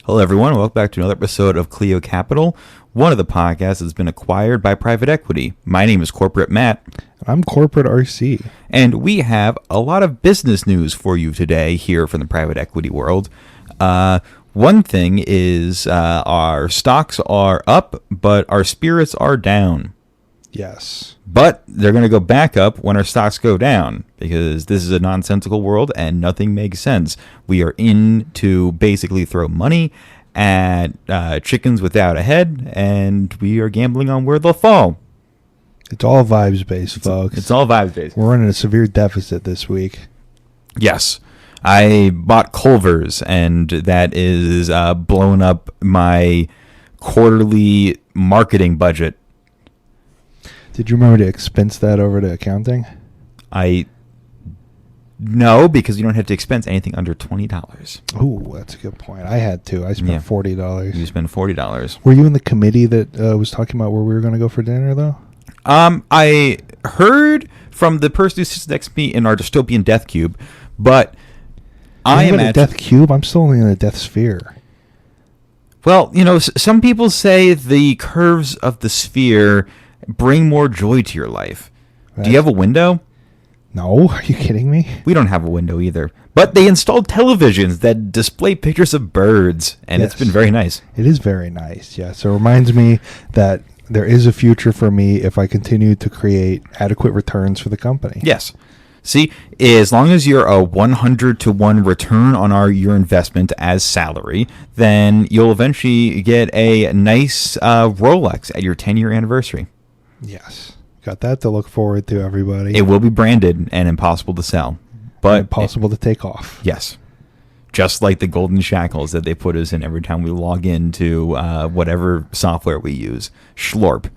Hello, everyone. Welcome back to another episode of KleioCapital, one of the podcasts that's been acquired by private equity. My name is Corporate Matt. I'm Corporate RC. And we have a lot of business news for you today here from the private equity world. One thing is our stocks are up, but our spirits are down. Yes. But they're going to go back up when our stocks go down, because this is a nonsensical world and nothing makes sense. We are in to basically throw money at chickens without a head, and we are gambling on where they'll fall. It's all vibes-based, folks. It's all vibes-based. We're running a severe deficit this week. Yes. I bought Culver's, and that is blowing up my quarterly marketing budget. Did you remember to expense that over to accounting? No, because you don't have to expense anything under $20. Ooh, that's a good point. I had to. I spent $40. You spent $40. Were you in the committee that was talking about where we were going to go for dinner, though? I heard from the person who sits next to me in our dystopian death cube, but I am in a death cube. I'm still only in a death sphere. Well, you know, some people say the curves of the sphere bring more joy to your life. Do you have a window? No, are you kidding me? We don't have a window either. But they installed televisions that display pictures of birds, and It's been very nice. It is very nice, yes. So it reminds me that there is a future for me if I continue to create adequate returns for the company. Yes. See, as long as you're a 100-to-1 return on your investment as salary, then you'll eventually get a nice Rolex at your 10-year anniversary. Yes. Got that to look forward to, everybody. It will be branded and impossible to sell. But impossible to take off. Yes. Just like the golden shackles that they put us in every time we log into whatever software we use. Schlorp.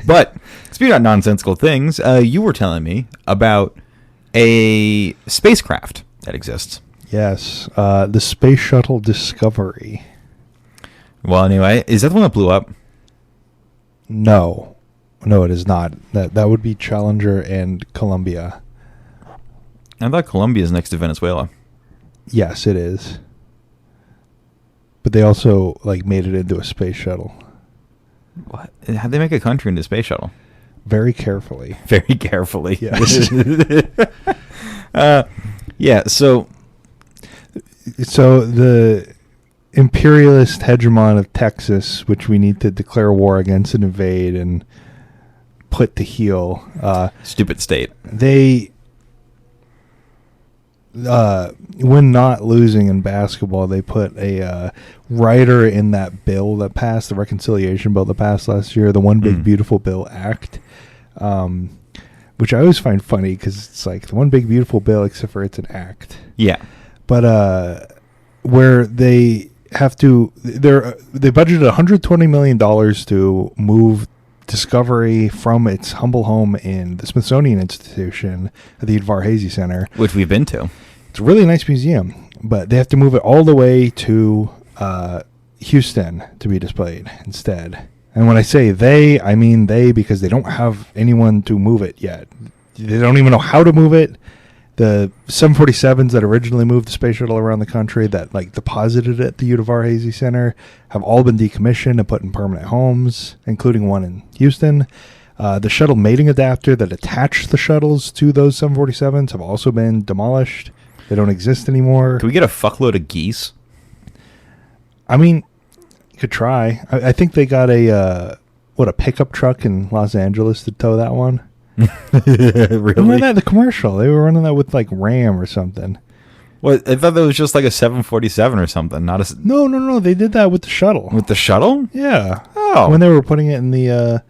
But speaking of nonsensical things, you were telling me about a spacecraft that exists. Yes. The Space Shuttle Discovery. Well, anyway, is that the one that blew up? No, it is not. That would be Challenger and Columbia. I thought Colombia is next to Venezuela. Yes, it is. But they also made it into a space shuttle. What? How'd they make a country into a space shuttle? Very carefully. Very carefully. Yes. Yeah. So the imperialist hegemon of Texas, which we need to declare war against and invade and put to heel. Stupid state. They, when not losing in basketball, they put a rider in that bill that passed, the reconciliation bill that passed last year, the One Big Beautiful Bill Act, which I always find funny because it's like the One Big Beautiful Bill, except for it's an act. Yeah. But where they have to, they budgeted $120 million to move Discovery from its humble home in the Smithsonian Institution at the Udvar-Hazy Center, which we've been to. It's a really nice museum, but they have to move it all the way to Houston to be displayed instead. And when I say they, I mean they, because they don't have anyone to move it yet. They don't even know how to move it. The 747s that originally moved the space shuttle around the country that deposited it at the Udvar-Hazy Center have all been decommissioned and put in permanent homes, including one in Houston. The shuttle mating adapter that attached the shuttles to those 747s have also been demolished. They don't exist anymore. Can we get a fuckload of geese? I mean, you could try. I think they got a pickup truck in Los Angeles to tow that one. Really? Remember that, the commercial? They were running that with Ram or something. Well, I thought that was just a 747 or something, not a... No. They did that with the shuttle. With the shuttle? Yeah. Oh. When they were putting it in the,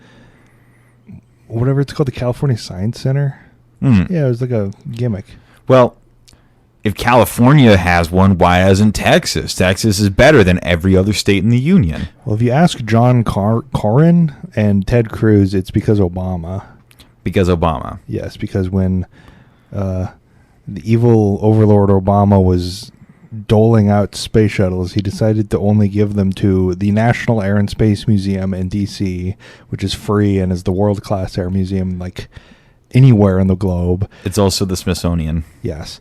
whatever it's called, the California Science Center. Yeah, it was like a gimmick. Well, if California has one, why hasn't Texas? Texas is better than every other state in the union. Well, if you ask John Cornyn and Ted Cruz, it's because Obama. Because Obama. Yes, because when the evil overlord Obama was doling out space shuttles, he decided to only give them to the National Air and Space Museum in D.C., which is free and is the world-class air museum anywhere in the globe. It's also the Smithsonian. Yes.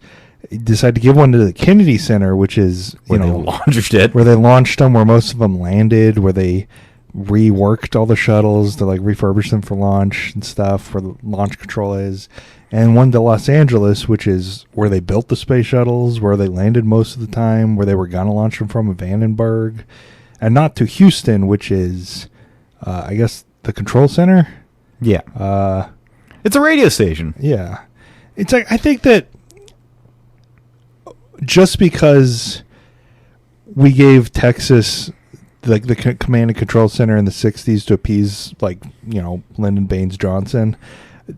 decided to give one to the Kennedy Center, which is Where they launched it. where they launched them, where most of them landed, where they reworked all the shuttles to like refurbish them for launch and stuff, where the launch control is, and one to Los Angeles, which is where they built the space shuttles, where they landed most of the time, where they were gonna launch them from Vandenberg, and not to Houston, which is I guess the control center. Yeah. It's a radio station. Yeah. It's like, I think that just because we gave Texas like the command and control center in the 60s to appease, like, you know, Lyndon Baines Johnson,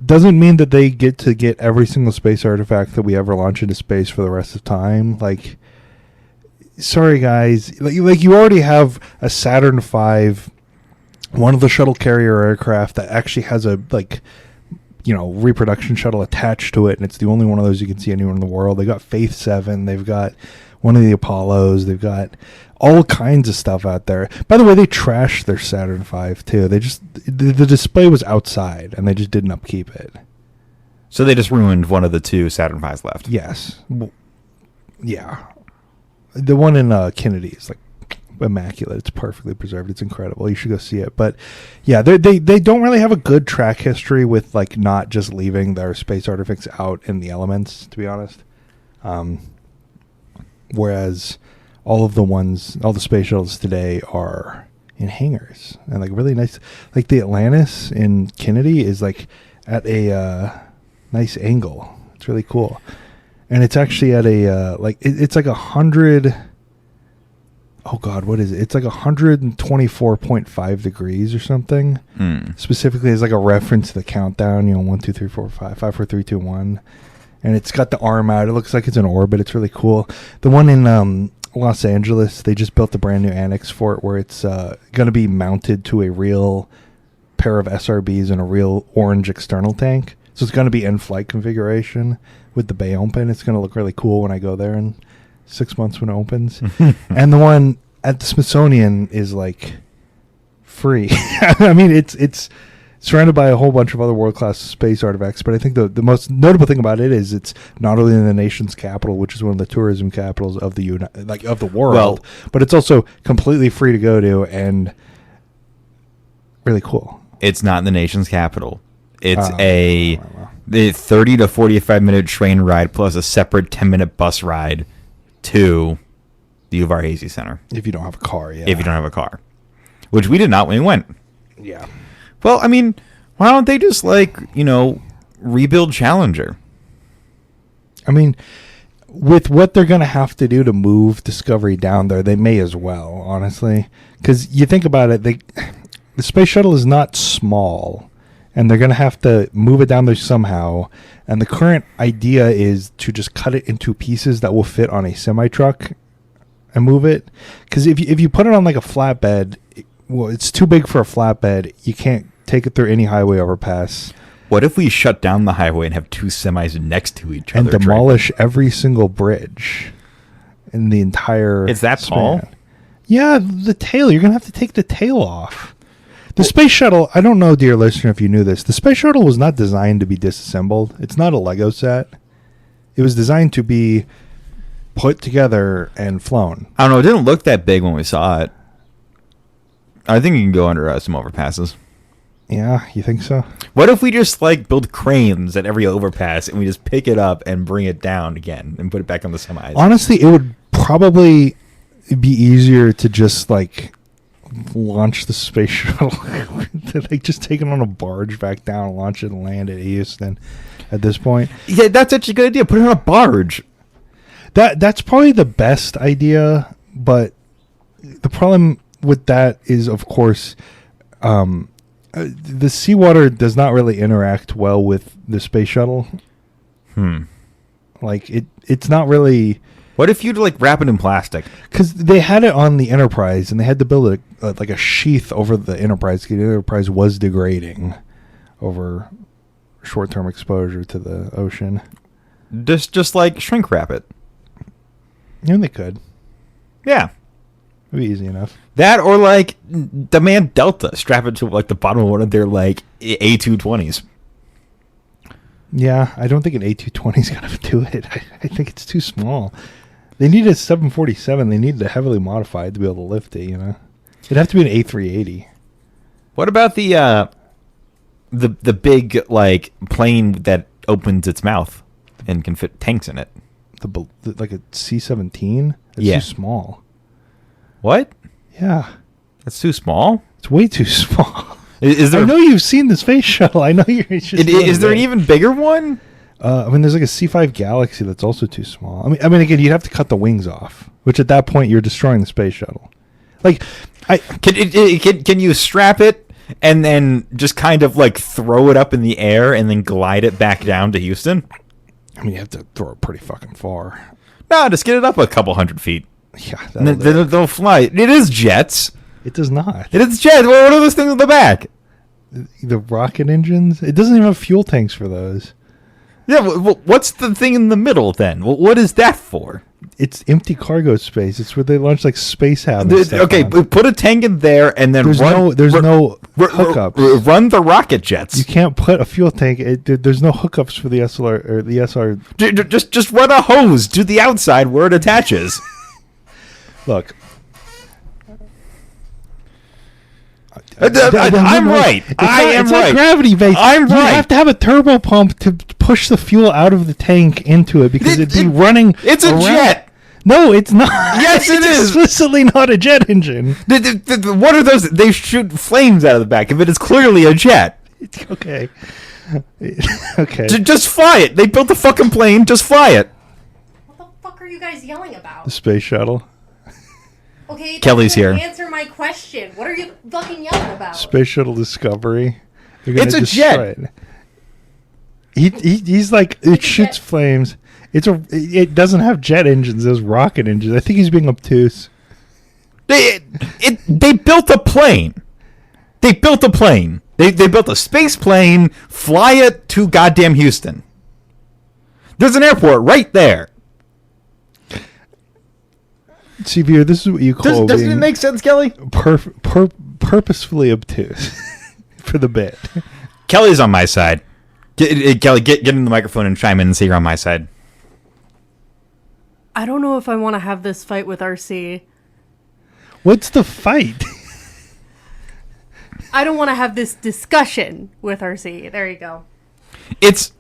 doesn't mean that they get to get every single space artifact that we ever launch into space for the rest of time. Like, sorry guys, like you already have a Saturn V, one of the shuttle carrier aircraft that actually has a, like, you know, reproduction shuttle attached to it, and it's the only one of those you can see anywhere in the world. They got Faith 7, they've got one of the Apollos, they've got all kinds of stuff out there. By the way, they trashed their Saturn V too. They just, the display was outside and they just didn't upkeep it. So they just ruined one of the 2 Saturn V's left. Yes. Yeah. The one in Kennedy is like immaculate. It's perfectly preserved. It's incredible. You should go see it. But yeah, they don't really have a good track history with like not just leaving their space artifacts out in the elements, to be honest. Whereas all the space shuttles today are in hangars and like really nice. Like the Atlantis in Kennedy is like at a nice angle. It's really cool. And it's actually at a it's like 100. Oh God, what is it? It's like 124.5 degrees or something. Specifically, as like a reference to the countdown. You know, 1, 2, 3, 4, 5, 5, 4, 3, 2, 1. And it's got the arm out. It looks like it's in orbit. It's really cool. The one in Los Angeles, they just built a brand new annex for it where it's going to be mounted to a real pair of SRBs and a real orange external tank. So it's going to be in-flight configuration with the bay open. It's going to look really cool when I go there in 6 months when it opens. And the one at the Smithsonian is like free. I mean, it's surrounded by a whole bunch of other world-class space artifacts, but I think the most notable thing about it is it's not only in the nation's capital, which is one of the tourism capitals of the of the world, but it's also completely free to go to and really cool. It's not in the nation's capital. It's the 30 to 45 minute train ride plus a separate 10-minute bus ride to the Uvar Hazy Center. If you don't have a car, yeah. If you don't have a car. Which we did not when we went. Yeah. Well, I mean, why don't they just, like, you know, rebuild Challenger? I mean, with what they're going to have to do to move Discovery down there, they may as well, honestly. Because you think about it, the space shuttle is not small, and they're going to have to move it down there somehow. And the current idea is to just cut it into pieces that will fit on a semi-truck and move it. Because if you put it on, like, a flatbed, well, it's too big for a flatbed. You can't take it through any highway overpass. What if we shut down the highway and have 2 semis next to each other? And demolish every single bridge in the entire It's that span. tall? Yeah, the tail. You're going to have to take the tail off. The space shuttle, I don't know, dear listener, if you knew this. The space shuttle was not designed to be disassembled. It's not a Lego set. It was designed to be put together and flown. I don't know. It didn't look that big when we saw it. I think you can go under some overpasses. Yeah, you think so? What if we just, like, build cranes at every overpass and we just pick it up and bring it down again and put it back on the semis? Honestly, it would probably be easier to just, like, launch the space shuttle. Like, just take it on a barge back down, launch it, and land at Houston at this point. Yeah, that's actually a good idea. Put it on a barge. That's probably the best idea, but the problem with that is, of course, the seawater does not really interact well with the space shuttle. Like, it's not really... What if you'd, like, wrap it in plastic? Because they had it on the Enterprise, and they had to build like a sheath over the Enterprise, because the Enterprise was degrading over short-term exposure to the ocean. Just like, shrink wrap it. Yeah, they could. Yeah. It'd be easy enough. That or, like, Demand Delta. Strap it to, like, the bottom of one of their, like, A220s. Yeah, I don't think an A220 is going to do it. I think it's too small. They need a 747. They need to heavily modify it to be able to lift it, you know? It'd have to be an A380. What about the big, like, plane that opens its mouth and can fit tanks in it? Like a C-17? It's Yeah. too small. What? Yeah. That's too small? It's way too small. Is there? I know you've seen the space shuttle. I know you're just... Is there an even bigger one? I mean, there's like a C5 Galaxy that's also too small. I mean, again, you'd have to cut the wings off, which at that point you're destroying the space shuttle. Like, Can you strap it and then just kind of like throw it up in the air and then glide it back down to Houston? I mean, you have to throw it pretty fucking far. No, just get it up a couple hundred feet. Yeah, And then they'll fly. It is jets. it does not. It is jets. What are those things on the back? The rocket engines. It doesn't even have fuel tanks for those. Yeah, what's the thing in the middle then? What is that for? It's empty cargo space. It's where they launch like space habits. and stuff Okay, on. put a tank in there and then There's no hookups. Run the rocket jets. You can't put a fuel tank. There's no hookups for the SLR or the SR. Just run a hose to the outside where it attaches. Look, I'm right. I am it's right. not gravity based. I'm You right. have to have a turbo pump to push the fuel out of the tank into it because it'd be running. It's a around. jet. No, it's not. Yes, it it's is. explicitly not a jet engine. What are those? They shoot flames out of the back of it. It's clearly a jet. Okay. Okay. Just fly it. They built a fucking plane. Just fly it. What the fuck are you guys yelling about? The space shuttle. Okay, that Kelly's doesn't here. Answer my question. What are you fucking yelling about? Space shuttle Discovery. They're gonna It's a destroy jet. it. He's like it shoots flames. It doesn't have jet engines. There's rocket engines. I think he's being obtuse. They built a plane. They built a plane. They built a space plane. Fly it to goddamn Houston. There's an airport right there. See, Veer, this is what you call Doesn't being it make sense, Kelly? purposefully obtuse for the bit. Kelly's on my side. Kelly, get in the microphone and chime in and say you're on my side. I don't know if I want to have this fight with RC. What's the fight? I don't want to have this discussion with RC. There you go. It's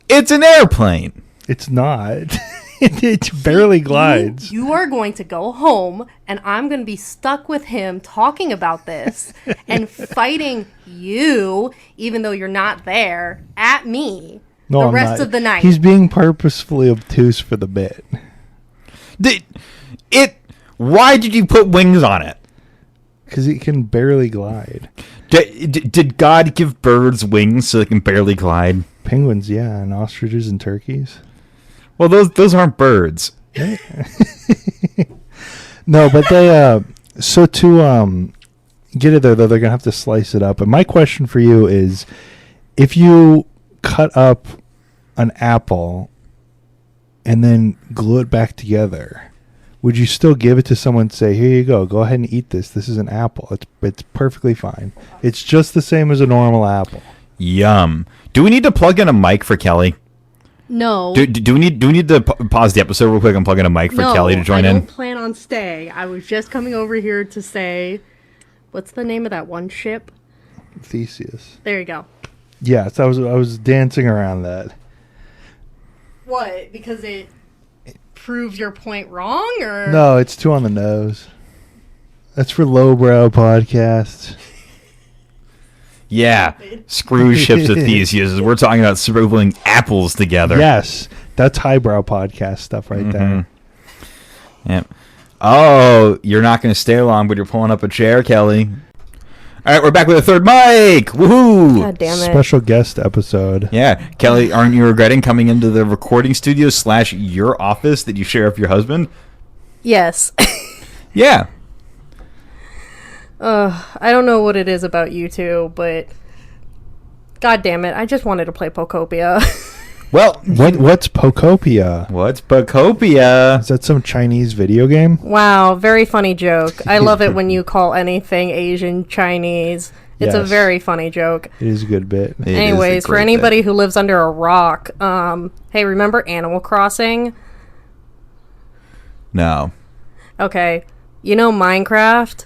an airplane. It's not. It barely glides. You are going to go home, and I'm going to be stuck with him talking about this and fighting you, even though you're not there, at me No, the I'm rest not. of the night. He's being purposefully obtuse for the bit. Why did you put wings on it? Because it can barely glide. Did God give birds wings so they can barely glide? Penguins, yeah, and ostriches and turkeys. Well, those aren't birds. No, but they so to get it there though, they're gonna have to slice it up. And my question for you is, if you cut up an apple and then glue it back together, would you still give it to someone and say, here you go ahead and eat this. This is an apple. It's perfectly fine. It's just the same as a normal apple. Yum. Do we need to plug in a mic for Kelly? No. Do we need to pause the episode real quick and plug in a mic for Kelly to join I in? don't plan on staying. I was just coming over here to say, what's the name of that one ship? Theseus. There you go. Yes, I was dancing around that. What? Because it proves your point wrong, or No, it's too on the nose. That's for lowbrow podcasts. Yeah. Screw ships with Theseus. We're talking about sprinkling apples together. Yes, that's highbrow podcast stuff right there. Yep. Oh, you're not going to stay long, but you're pulling up a chair, Kelly. All right, we're back with a third mic. Woohoo! God damn it. Special guest episode. Yeah, Kelly, aren't you regretting coming into the recording studio / your office that you share with your husband? Yes. Yeah. I don't know what it is about you two, but god damn it, I just wanted to play Pokopia. Well, What's Pokopia? what's Pokopia? Is that some Chinese video game? Wow, very funny joke. I love it when you call anything Asian Chinese, It's a Yes. very funny joke. It is a good bit. It is a Anyways, for great anybody bit. who lives under a rock, hey, remember Animal Crossing? No. Okay. You know Minecraft?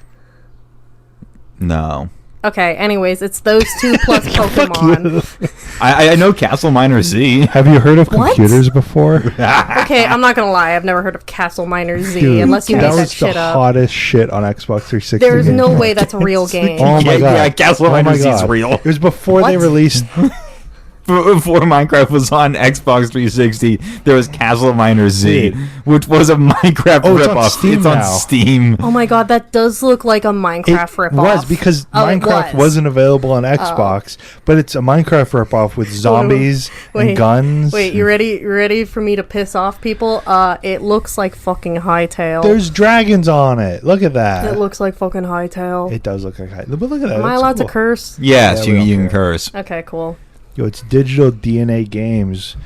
No. Okay, anyways, it's those two plus Fuck Pokemon. you. I know Castle Miner Z. Have you heard of What? computers before? Okay, I'm not gonna lie, I've never heard of Castle Miner Z, Dude, unless you that make that was shit the up. hottest shit on Xbox 360. There's no way that's a real game. Oh my Yeah, god. yeah, Castle Oh my Miner Z is God. real. It was before they What? released. Before Minecraft was on Xbox 360, there was Castle Miner Z, Wait. which was a Minecraft Oh, it's on ripoff. Steam It's on now. Steam. Oh my god, that does look like a Minecraft It ripoff. was because Oh, it Minecraft was. wasn't available on Xbox, but it's a Minecraft ripoff with zombies and guns. Wait, you ready for me to piss off people? It looks like fucking Hytale. There's dragons on it. Look at that. It looks like fucking Hytale. It does look like but look at that. Am I That's allowed to cool. curse? Yes, Yeah, we you don't can care. curse. Okay, cool. Yo, it's digital DNA games.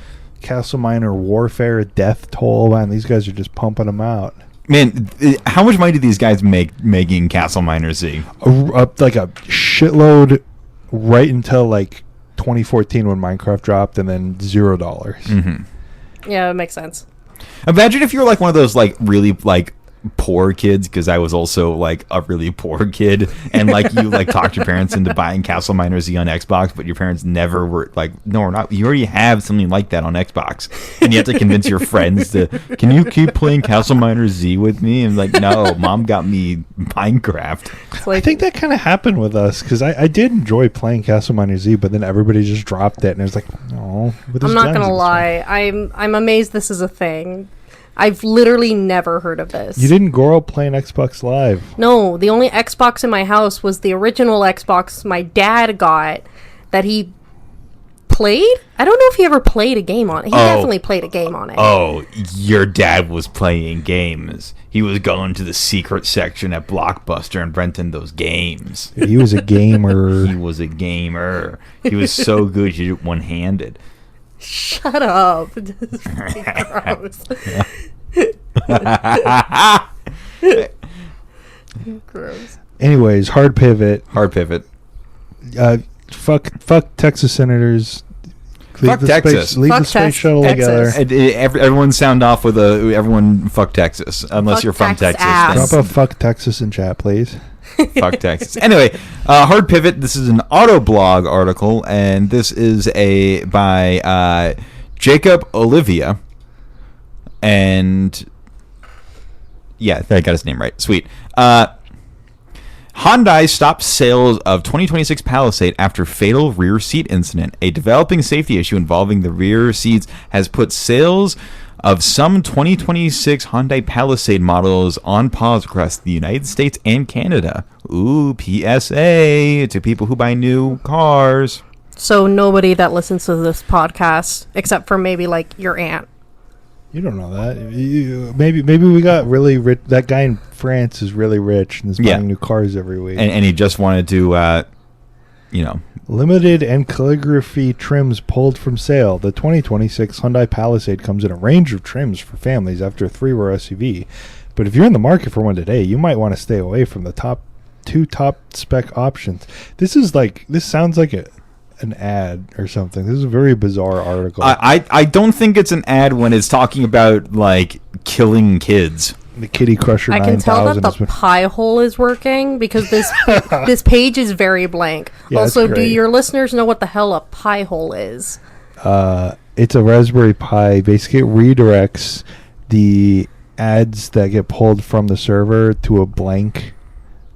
Castle Miner Warfare, Death Toll. Man, these guys are just pumping them out. Man, how much money do these guys make making Castle Miner Z? Like a shitload right until like 2014 when Minecraft dropped, and then $0. Mm-hmm. Yeah, it makes sense. Imagine if you're like one of those like really like poor kids, because I was also like a really poor kid, and like you like talked your parents into buying Castle Miner Z on Xbox, but your parents never were like, no, we're not. You already have something like that on Xbox, and you have to convince your friends to, can you keep playing Castle Miner Z with me? And like, no, mom got me Minecraft. It's like, I think that kind of happened with us because I did enjoy playing Castle Miner Z, but then everybody just dropped it, and it was like, oh. I'm not gonna lie. I'm amazed this is a thing. I've literally never heard of this. You didn't grow up playing Xbox Live. No, the only Xbox in my house was the original Xbox my dad got that he played. I don't know if he ever played a game on it. He definitely played a game on it. Oh, your dad was playing games. He was going to the secret section at Blockbuster and renting those games. He was a gamer. He was a gamer. He was so good he did it one-handed. Shut up. Gross. Gross. Anyways, hard pivot. Hard pivot. Fuck Texas senators. Fuck Texas. Leave Fuck the space Tex- shuttle Texas. together. Everyone sound off with everyone fuck Texas, unless Fuck you're from Tex Texas. ass. Drop a fuck Texas in chat, please. Fuck Texas. Anyway, hard pivot. This is an Autoblog article, and this is by Jacob Olivia, and yeah, I got his name right. Sweet. Hyundai stops sales of 2026 Palisade after fatal rear seat incident. A developing safety issue involving the rear seats has put sales of some 2026 Hyundai Palisade models on pause across the United States and Canada. Ooh, PSA to people who buy new cars. So nobody that listens to this podcast, except for maybe like your aunt. You don't know that. Maybe we got really rich. That guy in France is really rich and is buying Yeah. new cars every week. And he just wanted to, Limited and calligraphy trims pulled from sale. The 2026 Hyundai Palisade comes in a range of trims for families after a 3-row SUV. But if you're in the market for one today, you might want to stay away from the top spec options. This sounds like an ad or something. This is a very bizarre article. I don't think it's an ad when it's talking about like killing kids. The KiddieCruncher 9000 I can tell that has the been- pie hole is working because this page is very blank. Yeah, it's also, do great. your listeners know what the hell a pie hole is? It's a Raspberry Pi. Basically, it redirects the ads that get pulled from the server to a blank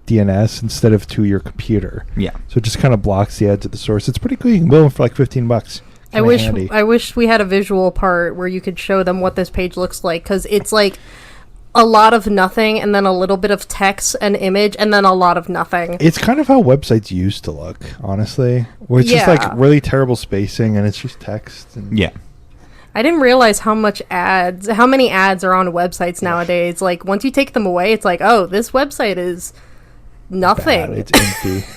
DNS instead of to your computer. Yeah. So it just kind of blocks the ads at the source. It's pretty cool. You can build them for like $15. I wish we had a visual part where you could show them what this page looks like, because it's like a lot of nothing and then a little bit of text and image and then a lot of nothing. It's kind of how websites used to look, honestly, where it's just Yeah. like really terrible spacing and it's just text. And Yeah. I didn't realize how many ads are on websites nowadays. Like, once you take them away, it's like, oh, this website is nothing. bad. It's empty.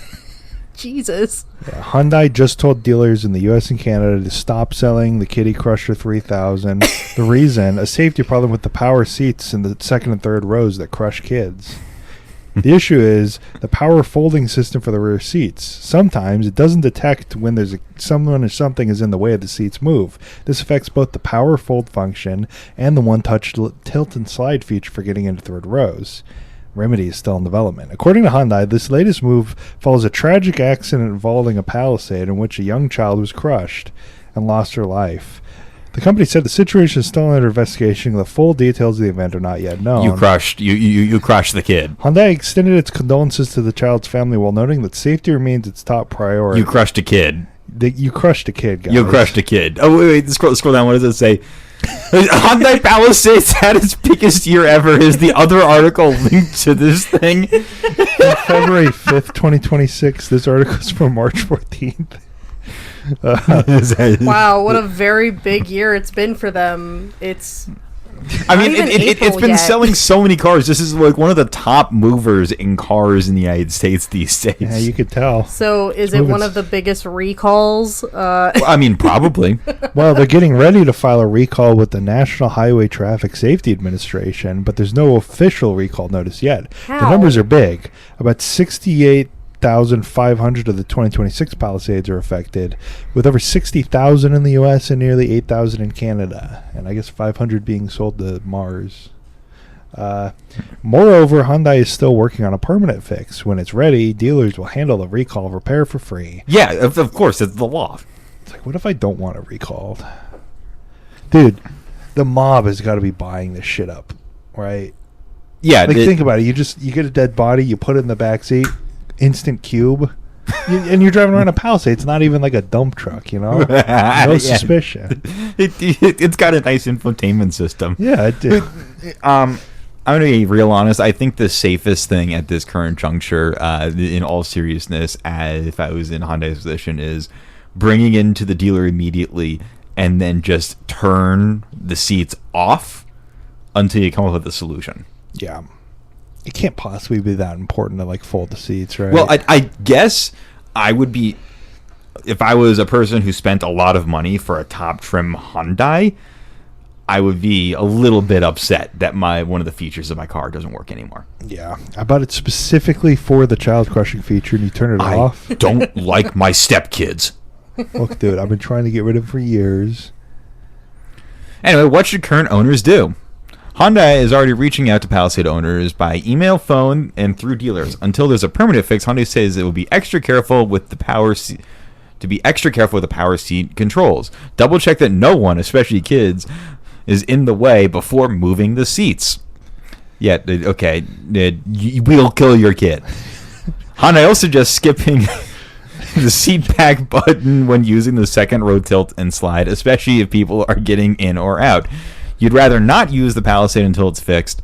Jesus. Yeah, Hyundai just told dealers in the U.S. and Canada to stop selling the KiddieCruncher 3000. The reason, a safety problem with the power seats in the second and third rows that crush kids. The issue is the power folding system for the rear seats. Sometimes it doesn't detect when there's someone or something is in the way of the seats move. This affects both the power fold function and the one-touch tilt and slide feature for getting into third rows. Remedy is still in development. According to Hyundai, this latest move follows a tragic accident involving a Palisade in which a young child was crushed and lost her life. The company said the situation is still under investigation. The full details of the event are not yet known. You crushed the kid. Hyundai extended its condolences to the child's family while noting that safety remains its top priority. You crushed a kid. You crushed a kid, guys. You crushed a kid. Oh, wait. Scroll down. What does it say? Hyundai Palisades had its biggest year ever. Is the other article linked to this thing? On February 5th, 2026. This article is from March 14th. Wow, what a very big year it's been for them. It's it's been selling so many cars. This is like one of the top movers in cars in the United States these days. Yeah, you could tell. So is it one of the biggest recalls? Well, probably. Well, they're getting ready to file a recall with the National Highway Traffic Safety Administration, but there's no official recall notice yet. How? The numbers are big. About 68,500 of the 2026 Palisades are affected, with over 60,000 in the U.S. and nearly 8,000 in Canada, and I guess 500 being sold to Mars. Moreover, Hyundai is still working on a permanent fix. When it's ready, dealers will handle the recall repair for free. Yeah, of course, it's the law. It's like, what if I don't want it recalled? Dude, the mob has got to be buying this shit up, right? Yeah. Like, think about it. You get a dead body, you put it in the back seat, instant cube, and you're driving around a Palisade. It's not even like a dump truck, no suspicion. It's got a nice infotainment system. Yeah, it did. I'm going to be real honest. I think the safest thing at this current juncture, in all seriousness, if I was in Hyundai's position, is bringing into the dealer immediately and then just turn the seats off until you come up with a solution. Yeah. It can't possibly be that important to fold the seats, right? Well, I guess I would be, if I was a person who spent a lot of money for a top trim Hyundai, I would be a little bit upset that one of the features of my car doesn't work anymore. Yeah, I bought it specifically for the child crushing feature, and you turn it off. I don't like my stepkids. Look, dude, I've been trying to get rid of it for years. Anyway, what should current owners do? Hyundai is already reaching out to Palisade owners by email, phone, and through dealers. Until there's a permanent fix, Hyundai says it will be extra careful with the power seat controls. Double check that no one, especially kids, is in the way before moving the seats. Yeah, okay, we'll kill your kid. Hyundai also suggests skipping the seat back button when using the second row tilt and slide, especially if people are getting in or out. You'd rather not use the Palisade until it's fixed.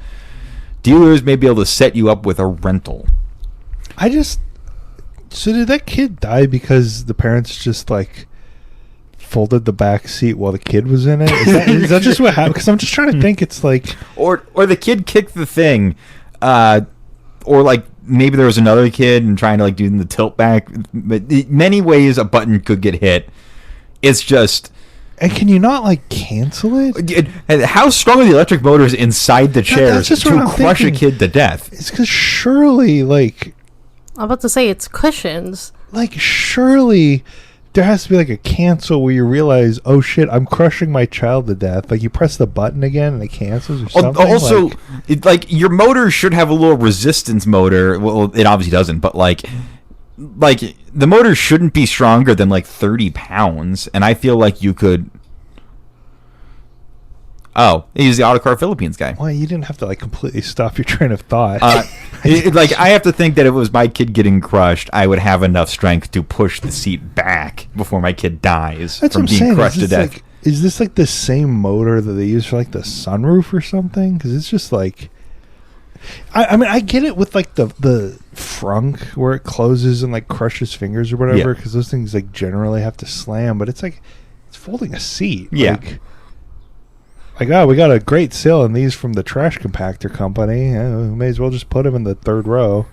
Dealers may be able to set you up with a rental. So did that kid die because the parents just folded the back seat while the kid was in it? Is that just what happened? Because I'm just trying to think. It's or the kid kicked the thing, or maybe there was another kid and trying to do the tilt back. But many ways a button could get hit. It's just. And can you not cancel it? How strong are the electric motors inside the chairs to crush a kid to death? It's because surely I'm about to say it's cushions. Surely there has to be a cancel where you realize, oh shit, I'm crushing my child to death. You press the button again and it cancels or something. Also, your motor should have a little resistance motor. Well, it obviously doesn't, but the motor shouldn't be stronger than 30 pounds, and I feel like you could. Oh, he's the Autocar Philippines guy. Well, you didn't have to completely stop your train of thought. I have to think that if it was my kid getting crushed, I would have enough strength to push the seat back before my kid dies from being crushed to death. Is this the same motor that they use for the sunroof or something? Because it's just I get it with the frunk where it closes and crushes fingers or whatever, because those things generally have to slam, but it's it's folding a seat. Yeah. We got a great sale on these from the trash compactor company. We may as well just put them in the third row.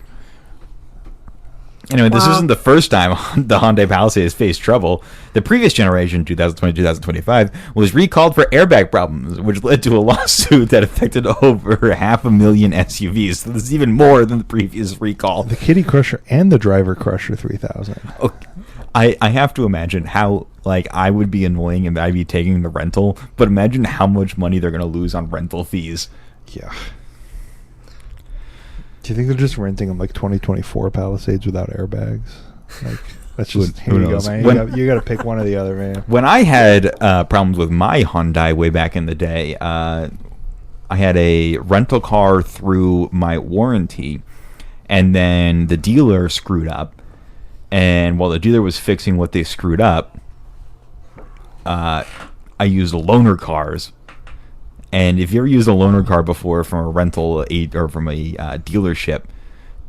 Anyway, this isn't the first time the Hyundai Palisade has faced trouble. The previous generation, 2020-2025, was recalled for airbag problems, which led to a lawsuit that affected over 500,000 SUVs. So this is even more than the previous recall. The KiddieCruncher and the Driver Crusher 3000. Okay. I have to imagine how, like, I would be annoying and I'd be taking the rental, but imagine how much money they're going to lose on rental fees. Yeah. Do you think they're just renting them like 2024 Palisades without airbags? Like, that's just, Who here you knows? go, man. You got to pick one or the other, man. When I had problems with my Hyundai way back in the day, I had a rental car through my warranty, and then the dealer screwed up. And while the dealer was fixing what they screwed up, I used loaner cars. And if you ever used a loaner car before from a rental or from a dealership,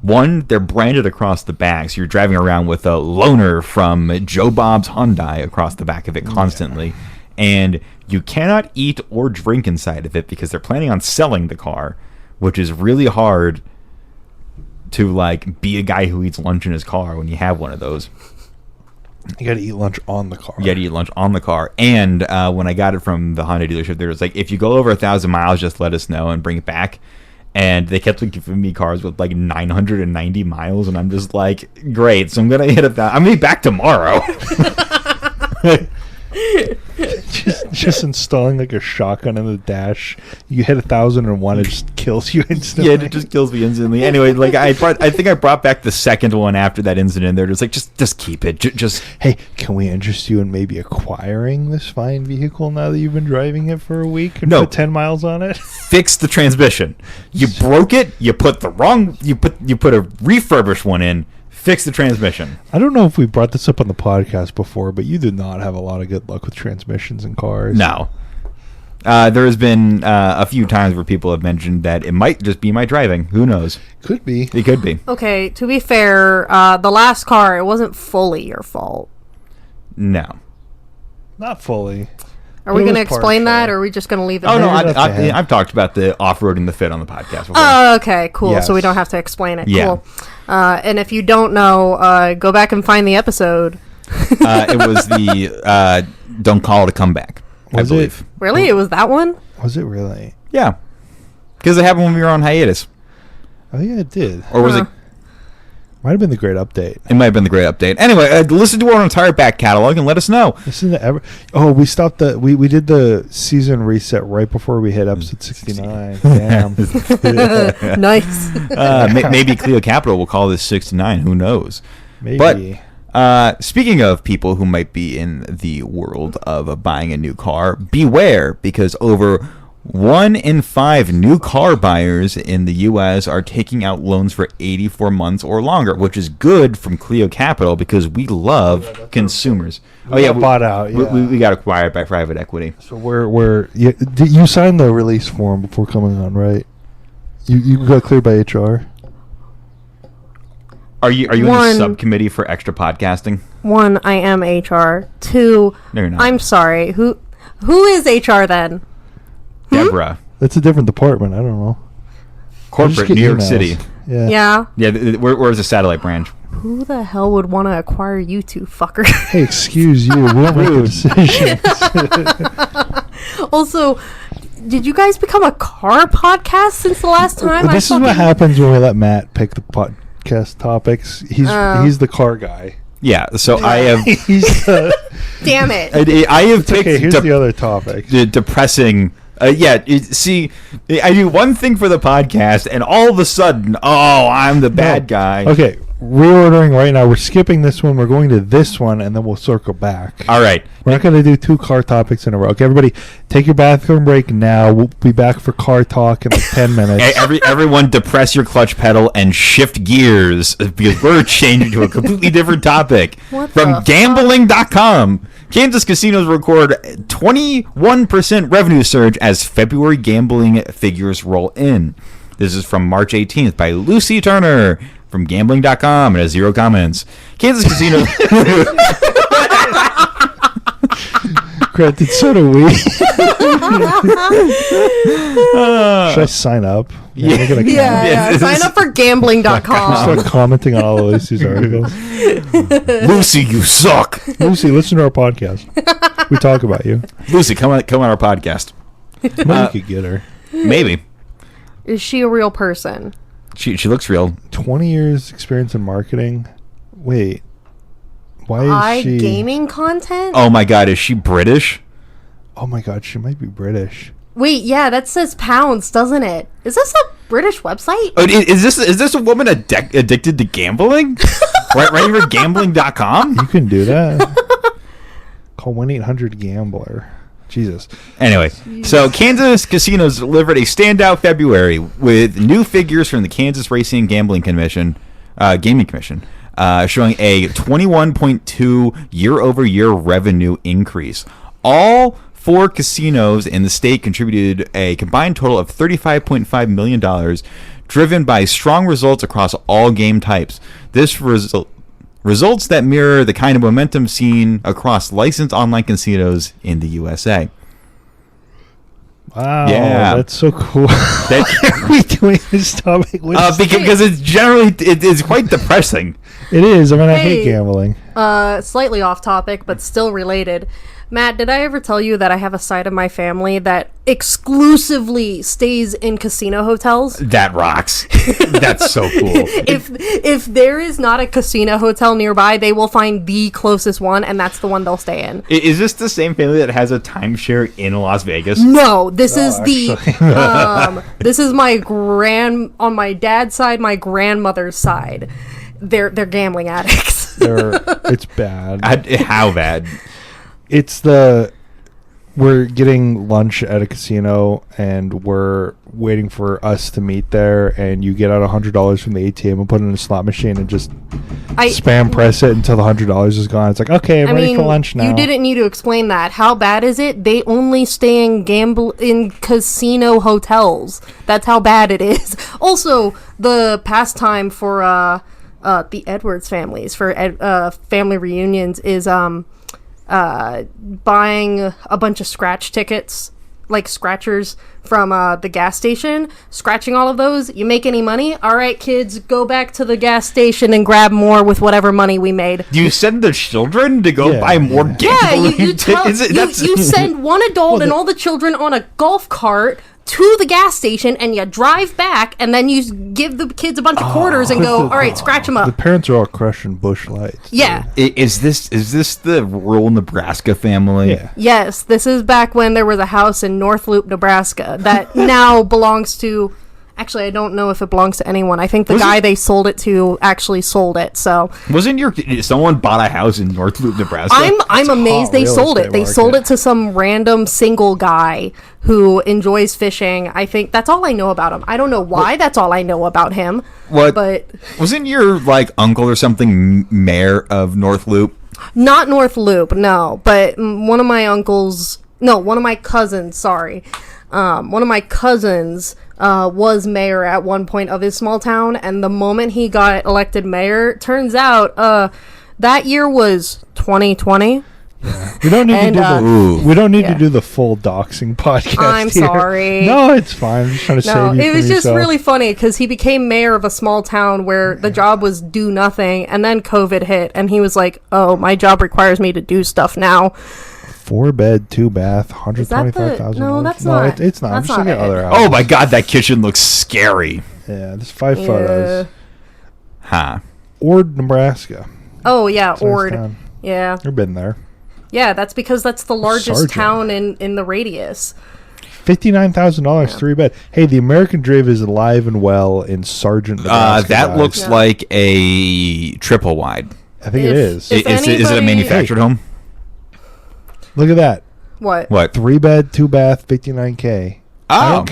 one, they're branded across the back, so you're driving around with a loaner from Joe Bob's Hyundai across the back of it constantly. Yeah. And you cannot eat or drink inside of it because they're planning on selling the car, which is really hard to, like, be a guy who eats lunch in his car when you have one of those. You got to eat lunch on the car. You got to eat lunch on the car. And when I got it from the Honda dealership, there was like, if you go over 1,000 miles, just let us know and bring it back. And they kept giving me cars with like 990 miles, and I'm just like, great. So I'm gonna hit 1,000. I'm gonna be back tomorrow. just installing like a shotgun in the dash. You hit 1,001, it just kills you instantly. Yeah, it just kills me instantly. Anyway, like I think I brought back the second one after that incident. They're just like, just keep it. Just hey, can we interest you in maybe acquiring this fine vehicle now that you've been driving it for a week and put 10 miles on it? Fix the transmission. You broke it. You put you put a refurbished one in. Fix the transmission. I don't know if we brought this up on the podcast before, but you did not have a lot of good luck with transmissions in cars. No. There has been a few times where people have mentioned that it might just be my driving. Who knows? Could be. It could be. Okay, to be fair, the last car, it wasn't fully your fault. No. Not fully. Are we going to explain that, or are we just going to leave it there? No, I've talked about the off-roading the fit on the podcast before. Oh, okay, cool. Yes. So we don't have to explain it. Yeah. Cool. And if you don't know, go back and find the episode. It was the Don't Call It a Comeback, I believe. Really? It was that one? Was it really? Yeah. Because it happened when we were on hiatus. Oh, yeah, it did. Or was it... Might have been the great update. It might have been the great update. Anyway, listen to our entire back catalog and let us know. Listen to we stopped we did the season reset right before we hit episode 69. Damn. Nice. Maybe KleioCapital will call this 69. Who knows? Maybe. But speaking of people who might be in the world of buying a new car, beware, because over 1 in 5 new car buyers in the U.S. are taking out loans for 84 months or longer, which is good from KleioCapital because we love consumers. We bought out. Yeah. We got acquired by private equity. So you signed the release form before coming on, right? You got cleared by HR. Are you in the subcommittee for extra podcasting? 1, I am HR. 2, no, you're not. I'm sorry. Who is HR then? Deborah. That's a different department. I don't know. Corporate, New York City. Yeah. Yeah, where's the satellite branch? Who the hell would want to acquire you two fuckers? Hey, excuse you. We don't make decisions. Also, did you guys become a car podcast since the last time? This is what happens when we let Matt pick the podcast topics. He's the car guy. Yeah, so I have... Damn it. I have picked... Okay, here's the other topic. Depressing... see, I do one thing for the podcast, and all of a sudden, I'm the bad guy. Okay, reordering right now. We're skipping this one. We're going to this one, and then we'll circle back. All right. We're not going to do 2 car topics in a row. Okay, everybody, take your bathroom break now. We'll be back for car talk in like 10 minutes. Everyone depress your clutch pedal and shift gears, because we're changing to a completely different topic. From gambling.com. Kansas casinos record 21% revenue surge as February gambling figures roll in. This is from March 18th by Lucy Turner from gambling.com. It has 0 comments. Kansas casinos... Granted, so do we. Should I sign up? Yeah. Make it a Yeah. Sign up for gambling.com. Start commenting on all of Lucy's articles. Lucy, you suck. Lucy, listen to our podcast. We talk about you. Lucy, come on our podcast. Maybe you could get her. Maybe. Is she a real person? She looks real. 20 years experience in marketing. Wait. Why is she... gaming content? Oh my God, is she British? Oh my God, she might be British. Wait, yeah, that says pounds, doesn't it? Is this a British website? Oh, is this a woman addicted to gambling? right here, gambling.com? You can do that. Call 1-800-GAMBLER. Jesus. Anyway, so Kansas casinos delivered a standout February with new figures from the Kansas Racing and Gambling Commission, Gaming Commission, showing a 21.2 year-over-year revenue increase. All 4 casinos in the state contributed a combined total of $35.5 million, driven by strong results across all game types. This results that mirror the kind of momentum seen across licensed online casinos in the USA. Wow, yeah, that's so cool. Why are we doing this topic? Because it's generally it's quite depressing. It is. I mean, I hate gambling. Slightly off topic, but still related. Matt, did I ever tell you that I have a side of my family that exclusively stays in casino hotels? That rocks. That's so cool. If there is not a casino hotel nearby, they will find the closest one, and that's the one they'll stay in. Is this the same family that has a timeshare in Las Vegas? No, this is this is on my dad's side, my grandmother's side. They're gambling addicts. It's bad. How bad? It's we're getting lunch at a casino and we're waiting for us to meet there, and you get out $100 from the ATM and put it in a slot machine and just spam press it until the $100 is gone. It's like, okay, I'm ready for lunch now. You didn't need to explain that. How bad is it? They only stay in casino hotels. That's how bad it is. Also, the pastime for the Edwards families for family reunions is buying a bunch of scratch tickets, like scratchers from the gas station, scratching all of those. You make any money? All right, kids, go back to the gas station and grab more with whatever money we made. Do you send the children to go buy more gambling tickets? You send one adult and all the children on a golf cart to the gas station, and you drive back, and then you give the kids a bunch of quarters and go, all right, scratch them up. The parents are all crushing Busch Lights. Yeah. Is this the rural Nebraska family? Yeah. Yes, this is back when there was a house in North Loop, Nebraska that now belongs to... Actually, I don't know if it belongs to anyone. I think the guy they sold it to actually sold it. So someone bought a house in North Loop, Nebraska? I'm amazed they sold it. They sold it to some random single guy who enjoys fishing. I think that's all I know about him. I don't know why that's all I know about him. But wasn't your uncle or something mayor of North Loop? Not North Loop, no. But one of my cousins. Sorry, one of my cousins was mayor at one point of his small town, and the moment he got elected mayor, turns out that year was 2020. Yeah. We don't need to do the full doxing podcast. I'm sorry. No, it's fine. I'm just trying to save you. It was just really funny because he became mayor of a small town where the job was do nothing, and then COVID hit, and he was like, "Oh, my job requires me to do stuff now." 4-bed, 2-bath, $125,000. No, that's not. It's not. I'm just looking at other houses. Oh my God, that kitchen looks scary. Yeah, there's 5 photos. Huh. Ord, Nebraska. Oh yeah, Ord. Yeah. You've been there. Yeah, that's because that's the largest town in the radius. $59,000, 3-bed. Hey, the American Drive is alive and well in Sargent, Nebraska. That looks like a triple wide. I think it is. Is it a manufactured home? Look at that. What? 3-bed, 2-bath, $59K. Oh. I don't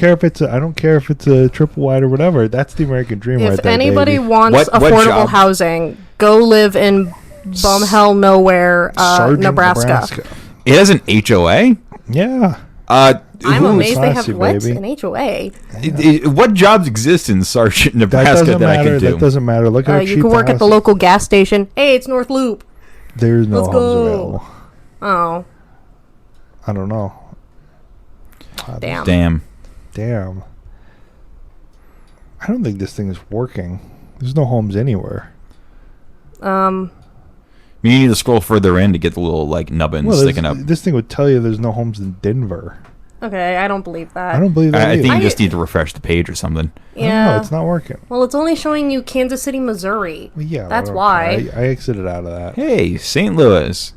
care if it's a triple wide or whatever. That's the American dream right there. If anybody baby. wants affordable housing, go live in bumhell nowhere, Nebraska. It has an HOA? Yeah. I'm amazed they have an HOA. What jobs exist in Sargent, Nebraska that I can do? That doesn't matter. Look at you can work at the local gas station. Hey, it's North Loop. There's no homes available. Oh. I don't know. Damn. I don't think this thing is working. There's no homes anywhere. You need to scroll further in to get the little like nubbins sticking up. This thing would tell you there's no homes in Denver. Okay, I don't believe that. I don't believe that I either. think you just need to refresh the page or something. Yeah. No, it's not working. Well, it's only showing you Kansas City, Missouri. Well, yeah, That's whatever. why. I exited out of that. Hey, St. Louis.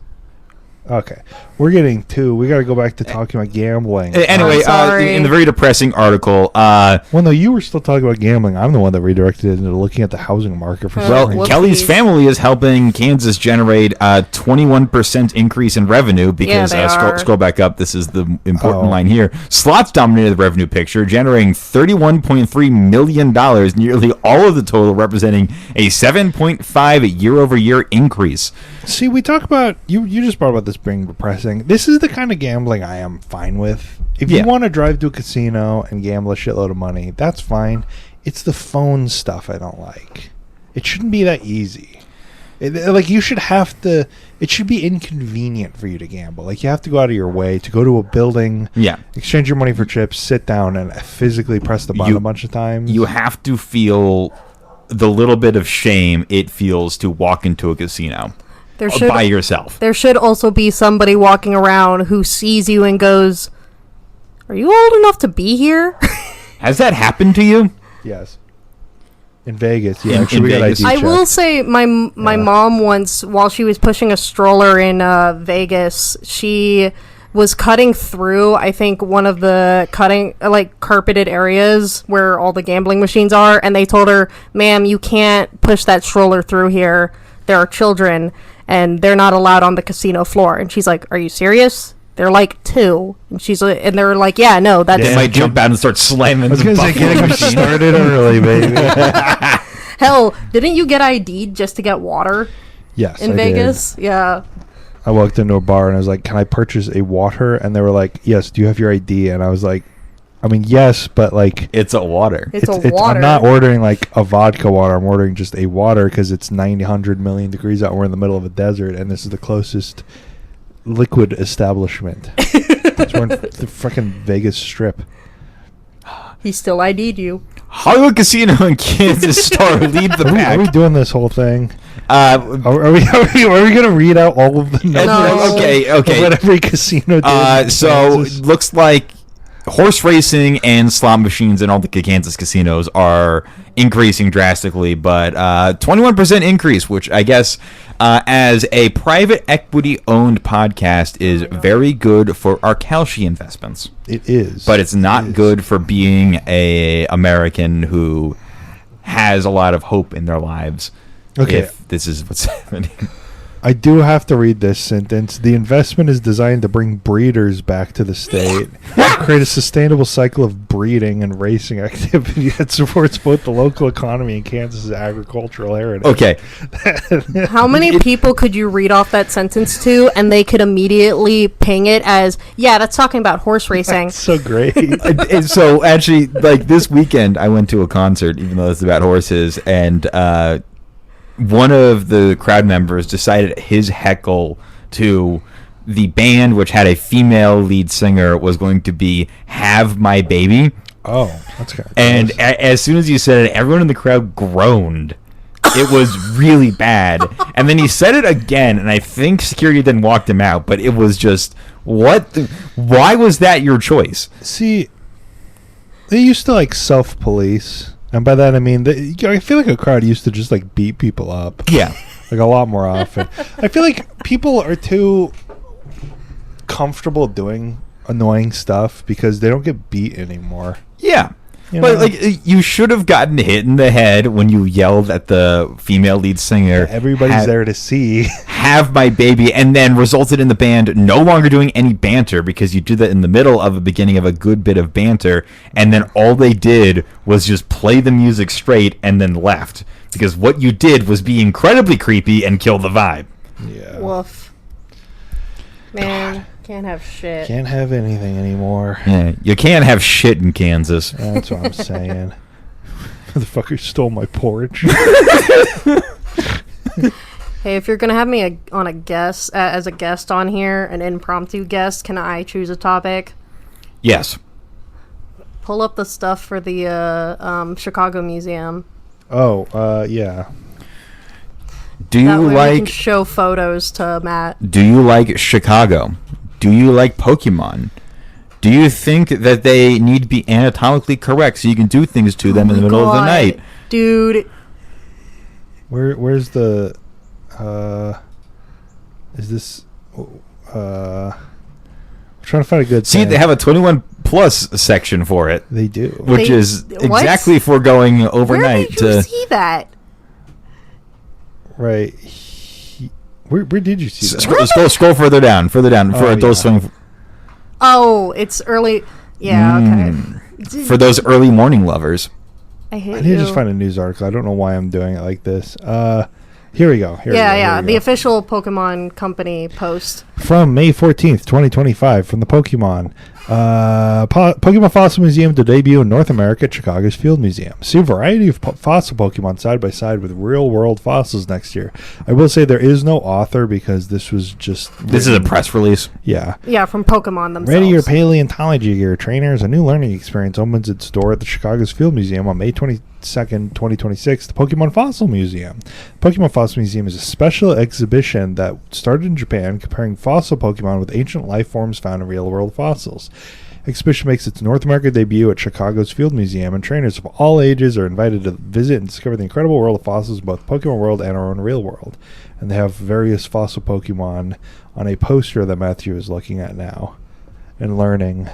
Okay, we're getting we got to go back to talking about gambling. Anyway, in the very depressing article, well, no, you were still talking about gambling. I'm the one that redirected it into looking at the housing market for well, some reason. Kelly's family is helping Kansas generate a 21% increase in revenue because scroll back up. This is the important line here. Slots dominated the revenue picture, generating $31.3 million, nearly all of the total, representing a 7.5 year-over-year increase. See, we talk about you just brought about this being depressing. This is the kind of gambling I am fine with. If you want to drive to a casino and gamble a shitload of money, that's fine. It's the phone stuff I don't like. It shouldn't be that easy. You should have to. It should be inconvenient for you to gamble. Like, you have to go out of your way to go to a building, exchange your money for chips, sit down, and physically press the button a bunch of times. You have to feel the little bit of shame it feels to walk into a casino. By yourself. There should also be somebody walking around who sees you and goes, "Are you old enough to be here?" Has that happened to you? Yes. In Vegas, yeah. In Vegas. I will say my mom once, while she was pushing a stroller in Vegas, she was cutting through, I think, one of the carpeted areas where all the gambling machines are, and they told her, "Ma'am, you can't push that stroller through here. There are children, and they're not allowed on the casino floor." And she's like, "Are you serious? They're like 2." And they're like, "Yeah, no, that's..." They might jump out and start slamming. I was going to say, getting them started early, baby. Hell, didn't you get ID'd just to get water? Yes, in Vegas? Yeah. I walked into a bar and I was like, "Can I purchase a water?" And they were like, "Yes, do you have your ID?" And I was like, I mean, yes, but like... It's a water. It's a water. I'm not ordering like a vodka water. I'm ordering just a water because it's 100 million degrees out. We're in the middle of a desert, and this is the closest liquid establishment. We're in the freaking Vegas Strip. He still ID'd you. Hollywood Casino and Kansas Star lead the pack. Are we doing this whole thing? Are we going to read out all of the numbers? No. Okay. Of what every casino did? So it looks like horse racing and slot machines in all the Kansas casinos are increasing drastically, but 21% increase, which I guess as a private equity-owned podcast is very good for our Kalshi investments. It is. But it's not good for being a American who has a lot of hope in their lives. Okay. If this is what's happening. I do have to read this sentence. The investment is designed to bring breeders back to the state, create a sustainable cycle of breeding and racing activity that supports both the local economy and Kansas's agricultural heritage. Okay. How many people could you read off that sentence to, and they could immediately ping it as, yeah, that's talking about horse racing? That's so great. And so actually, like this weekend, I went to a concert, even though it's about horses, and one of the crowd members decided his heckle to the band, which had a female lead singer, was going to be "Have My Baby." Oh, that's kind of And as soon as you said it, everyone in the crowd groaned. It was really bad. And then he said it again, and I think security then walked him out. But it was just, why was that your choice? See, they used to like self-police. And by that I mean, I feel like a crowd used to just like beat people up. Yeah. Like a lot more often. I feel like people are too comfortable doing annoying stuff because they don't get beat anymore. Yeah. You But know? like you should have gotten hit in the head when you yelled at the female lead singer. Yeah, everybody's there to see. "Have My Baby," and then resulted in the band no longer doing any banter because you did that in the middle of the beginning of a good bit of banter, and then all they did was just play the music straight and then left because what you did was be incredibly creepy and kill the vibe. Yeah. Woof. Man, can't have shit. Can't have anything anymore. Yeah, you can't have shit in Kansas. That's what I'm saying. The fucker stole my porch. Hey, if you're gonna have me on a guest as a guest on here, an impromptu guest, can I choose a topic? Yes. Pull up the stuff for the Chicago Museum. Oh, yeah. Do That you way we can like show photos to Matt. Do you like Chicago? Do you like Pokemon? Do you think that they need to be anatomically correct so you can do things to them in the middle of the night? Dude. Where's the is this I'm trying to find a good See, thing. they have a 21 plus section for it, They do. which is What? exactly for going overnight. Where did you see that? Right. Where did you see that? Scroll further down for Oh, adult yeah. swing. Oh, it's early. Yeah, okay. For those early morning lovers. I hate I need to you. just find a news article. I don't know why I'm doing it like this. Here we go. The official Pokemon Company post. From May 14th, 2025, from the Pokemon. Pokemon Fossil Museum to debut in North America at Chicago's Field Museum. See a variety of fossil Pokemon side by side with real-world fossils next year. I will say there is no author because this was just... This is a press release. Yeah. Yeah, from Pokemon themselves. Ready your paleontology gear, trainers. A new learning experience opens its door at the Chicago's Field Museum on May 22nd, 2026, the Pokemon Fossil Museum. Pokemon Fossil Museum is a special exhibition that started in Japan comparing fossil Pokemon with ancient life forms found in real-world fossils. Exhibition makes its North America debut at Chicago's Field Museum, and trainers of all ages are invited to visit and discover the incredible world of fossils in both Pokemon World and our own real world. And they have various fossil Pokemon on a poster that Matthew is looking at now and learning.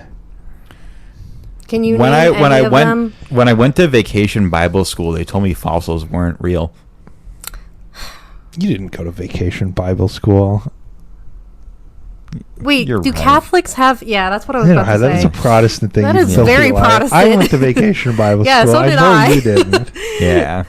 Can you When name I any of them? when I went to vacation Bible school, they told me fossils weren't real. You didn't go to vacation Bible school. Wait, You're do right. Catholics have... Yeah, that's what I was You know, about to that is say. a Protestant thing. That you is filthy very liar. Protestant. I went to vacation Bible Yeah, school. so did know I. you didn't. Yeah.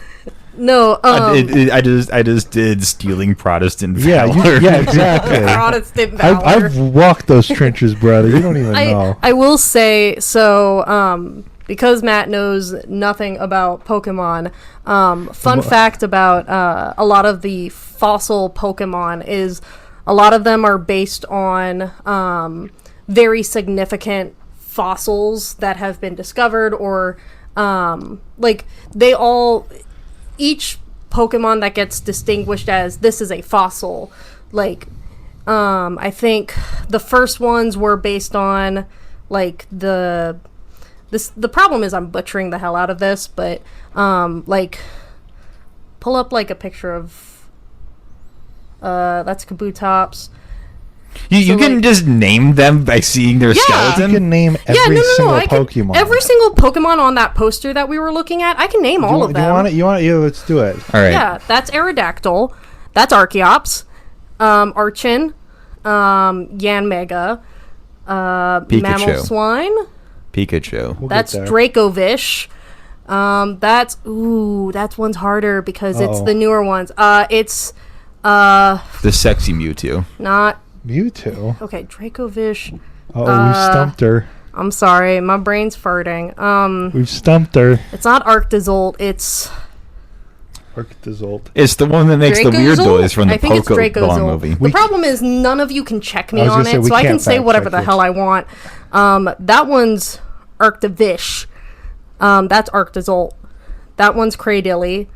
No, I just did stealing Protestant Yeah, valor. yeah, exactly. Protestant valor. I've walked those trenches, brother. You don't even know. I will say, so, because Matt knows nothing about Pokemon, fun fact about a lot of the fossil Pokemon is a lot of them are based on very significant fossils that have been discovered, or each Pokemon that gets distinguished as this is a fossil, I think the first ones were based on the problem is I'm butchering the hell out of this, but pull up a picture of that's Kabutops. You can just name them by seeing their You skeleton. can name every single Pokemon. Every single Pokemon on that poster that we were looking at, I can name all of them. Do you want it? Yeah, let's do it. All right. Yeah, that's Aerodactyl. That's Archeops. Archon. Yanmega. Mammal Swine. Pikachu. We'll That's get there. Dracovish. That's one's harder because it's the newer ones. It's The sexy Mewtwo. not Mewtwo. okay. Dracovish. Oh, we stumped her. I'm sorry, my brain's farting. We've stumped her. It's not Arctozolt. It's Arctozolt. It's the one that makes the weird Dracozolt? noise from the I think it's Pokemon Dracozolt. movie. The problem is none of you can check me I was on gonna say, it, we so I can can't say fact whatever check the you. hell I want. That one's Arctovish. That's Arctozolt. That one's Cradilly.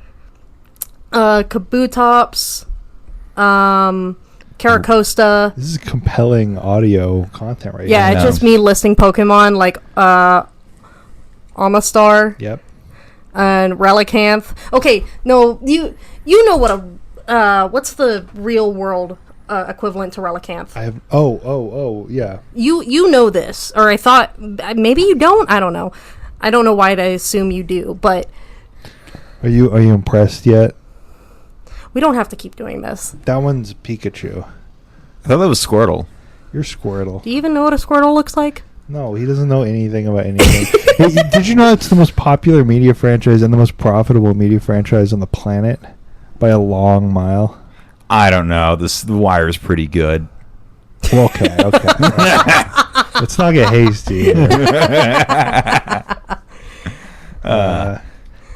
Kabutops. Caracosta. This is compelling audio content right Yeah, now. it's just me listing Pokemon like Amistar Yep. and Relicanth. Okay, no, you know what what's the real world equivalent to Relicanth? I have. Oh, yeah. You know this, or I thought maybe you don't. I don't know. I don't know why I assume you do, but Are you impressed yet? we don't have to keep doing this. That one's Pikachu. I thought that was Squirtle. You're Squirtle. Do you even know what a Squirtle looks like? No, he doesn't know anything about anything. Did you know it's the most popular media franchise and the most profitable media franchise on the planet by a long mile? I don't know. The wire's pretty good. Well, okay. Let's not get hasty here.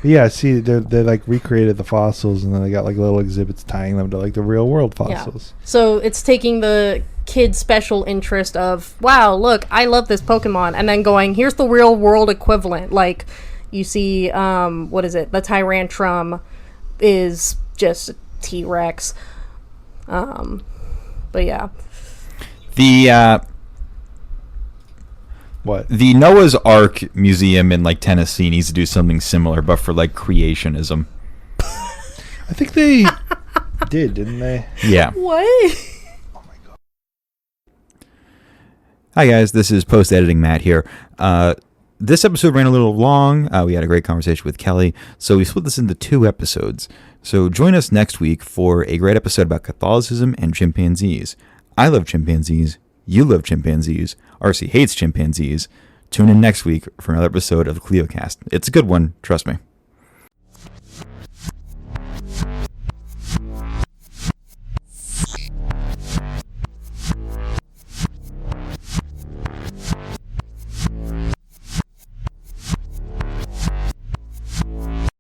Yeah, see, they like recreated the fossils, and then they got like little exhibits tying them to like the real world fossils. Yeah. So it's taking the kid's special interest of, wow, look, I love this Pokemon, and then going, here's the real world equivalent. Like, you see, what is it? The Tyrantrum is just a T-Rex. But yeah. What? The Noah's Ark Museum in like Tennessee needs to do something similar, but for like creationism. I think they didn't they? Yeah. What? Oh my god. Hi guys, this is post editing Matt here. This episode ran a little long. We had a great conversation with Kelly, so we split this into 2 episodes. So join us next week for a great episode about Catholicism and chimpanzees. I love chimpanzees. You love chimpanzees. RC hates chimpanzees. Tune in next week for another episode of the KleioCast. It's a good one, trust me.